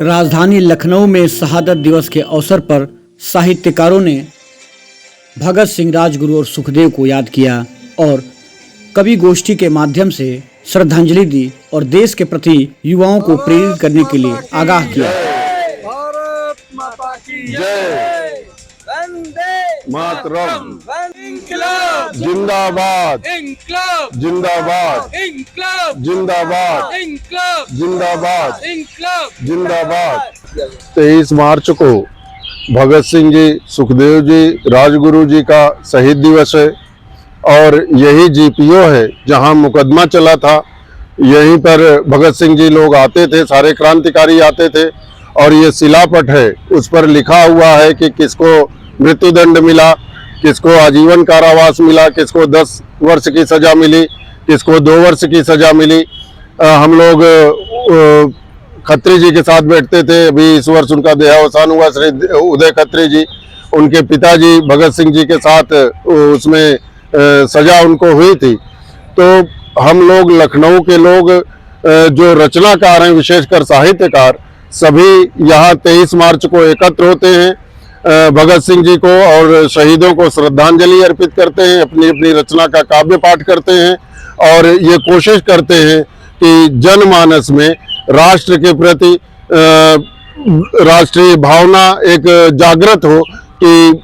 राजधानी लखनऊ में शहादत दिवस के अवसर पर साहित्यकारों ने भगत सिंह, राजगुरु और सुखदेव को याद किया और कवि गोष्ठी के माध्यम से श्रद्धांजलि दी और देश के प्रति युवाओं को प्रेरित करने के लिए आगाह किया। भारत माता की जय, वंदे मातरम, इंकलाब जिंदाबाद, इंकलाब जिंदाबाद, इंकलाब जिंदाबाद, इंकलाब जिंदाबाद, इंकलाब जिंदाबाद। 23 मार्च को भगत सिंह जी, सुखदेव जी, राजगुरु जी का शहीद दिवस है और यही जीपीओ है जहां मुकदमा चला था। यहीं पर भगत सिंह जी लोग आते थे, सारे क्रांतिकारी आते थे और ये शिलापट है, उस पर लिखा हुआ है कि किसको मृत्युदंड मिला, किसको आजीवन कारावास मिला, किसको 10 वर्ष की सजा मिली, किसको 2 वर्ष की सजा मिली। हम लोग खत्री जी के साथ बैठते थे। अभी इस वर्ष उनका देहावसान हुआ, श्री उदय खत्री जी, उनके पिताजी भगत सिंह जी के साथ उसमें सजा उनको हुई थी। तो हम लोग लखनऊ के लोग जो रचनाकार हैं, विशेषकर साहित्यकार, सभी यहाँ 23 मार्च को एकत्र होते हैं, भगत सिंह जी को और शहीदों को श्रद्धांजलि अर्पित करते हैं, अपनी अपनी रचना का काव्य पाठ करते हैं और ये कोशिश करते हैं कि जनमानस में राष्ट्र के प्रति राष्ट्रीय भावना एक जागृत हो कि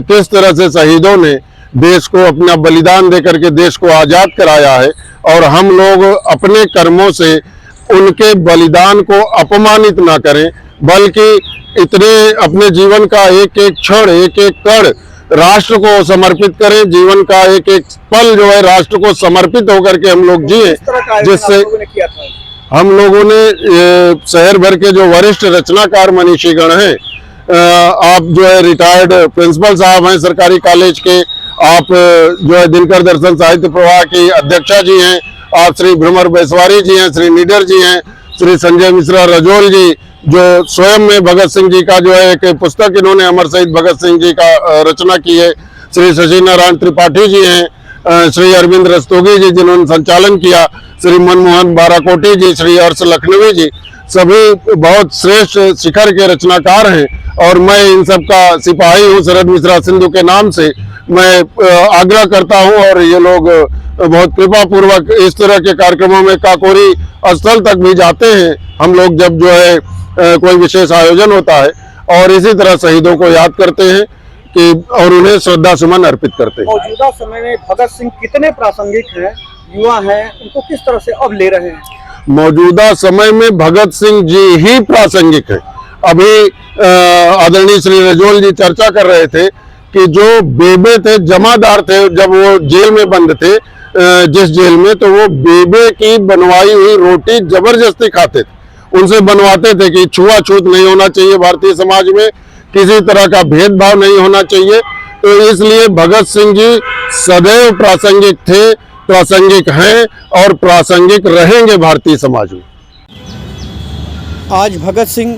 किस तरह से शहीदों ने देश को अपना बलिदान देकर के देश को आज़ाद कराया है और हम लोग अपने कर्मों से उनके बलिदान को अपमानित ना करें, बल्कि इतने अपने जीवन का एक एक क्षण, एक एक कण राष्ट्र को समर्पित करें। जीवन का एक एक पल जो है राष्ट्र को समर्पित होकर के हम लोग जिए, जिससे हम लोगों ने शहर भर के जो वरिष्ठ रचनाकार मनीषीगण हैं, आप जो है रिटायर्ड प्रिंसिपल साहब हैं सरकारी कॉलेज के, आप जो है दिनकर दर्शन साहित्य प्रवाह की अध्यक्षा जी हैं, आप श्री भ्रमर बेसवारी जी हैं, श्री निडर जी हैं, श्री संजय मिश्रा रजोल जी, जो स्वयं में भगत सिंह जी का जो है एक पुस्तक इन्होंने अमर शहीद भगत सिंह जी का रचना की है, श्री शशि नारायण त्रिपाठी जी हैं, श्री अरविंद रस्तोगी जी जिन्होंने संचालन किया, श्री मनमोहन बाराकोटी जी, श्री हर्ष लखनवी जी, सभी बहुत श्रेष्ठ शिखर के रचनाकार हैं और मैं इन सब का सिपाही हूँ। शरद मिश्रा सिंधु के नाम से मैं आग्रह करता हूँ और ये लोग बहुत कृपा पूर्वक इस तरह के कार्यक्रमों में काकोरी स्थल तक भी जाते हैं हम लोग, जब जो है कोई विशेष आयोजन होता है, और इसी तरह शहीदों को याद करते हैं कि और उन्हें श्रद्धा सुमन अर्पित करते हैं। मौजूदा समय में भगत सिंह कितने प्रासंगिक हैं, युवा हैं, उनको किस तरह से अब ले रहे हैं? मौजूदा समय में भगत सिंह जी ही प्रासंगिक है। अभी आदरणीय श्री रजोल जी चर्चा कर रहे थे कि जो बेबे थे, जमादार थे, जब वो जेल में बंद थे, जिस जेल में, तो वो बेबे की बनवाई हुई रोटी जबरदस्ती खाते थे, उनसे बनवाते थे कि छुआछूत नहीं होना चाहिए, भारतीय समाज में किसी तरह का भेदभाव नहीं होना चाहिए। तो इसलिए भगत सिंह जी सदैव प्रासंगिक थे, प्रासंगिक हैं और प्रासंगिक रहेंगे भारतीय समाज में। आज भगत सिंह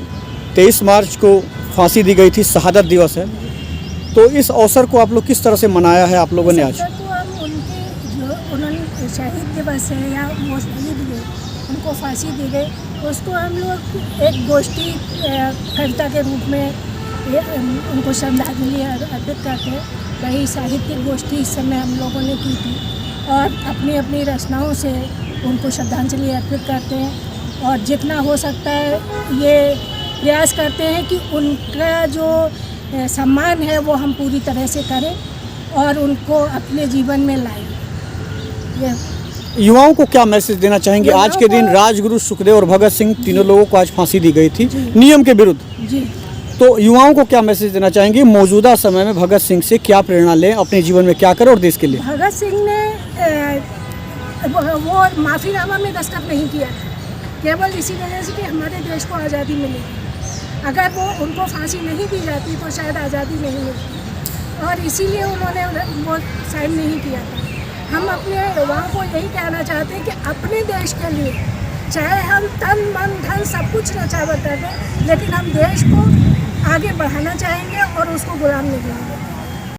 23 मार्च को फांसी दी गई थी, शहादत दिवस है, तो इस अवसर को आप लोग किस तरह से मनाया है आप लोगों ने आज? तो हम उनके जो उन्होंने शहीद दिवस है या वो शहीद हुए, उनको फांसी दी गई, उसको हम लोग एक गोष्ठी कविता के रूप में उनको श्रद्धांजलि अर्पित करते हैं। वही साहित्यिक गोष्ठी इस समय हम लोगों ने की थी और अपनी अपनी रचनाओं से उनको श्रद्धांजलि अर्पित करते हैं और जितना हो सकता है ये प्रयास करते हैं कि उनका जो सम्मान है वो हम पूरी तरह से करें और उनको अपने जीवन में लाएं। युवाओं को क्या मैसेज देना चाहेंगे? आज के दिन राजगुरु, सुखदेव और भगत सिंह तीनों लोगों को आज फांसी दी गई थी नियम के विरुद्ध जी। तो युवाओं को क्या मैसेज देना चाहेंगे? मौजूदा समय में भगत सिंह से क्या प्रेरणा लें, अपने जीवन में क्या करें और देश के लिए? भगत सिंह ने वो माफीनामा में दस्तखत नहीं किया था, केवल इसी वजह से कि हमारे देश को आज़ादी मिलेगी। अगर वो उनको फांसी नहीं दी जाती तो शायद आज़ादी नहीं मिलती और इसीलिए उन्होंने वो साइन नहीं किया था। हम अपने युवाओं को यही कहना चाहते हैं कि अपने देश के लिए चाहे हम तन मन धन सब कुछ नचावर कर दें, लेकिन हम देश को आगे बढ़ाना चाहेंगे और उसको गुलाम नहीं बनाएंगे।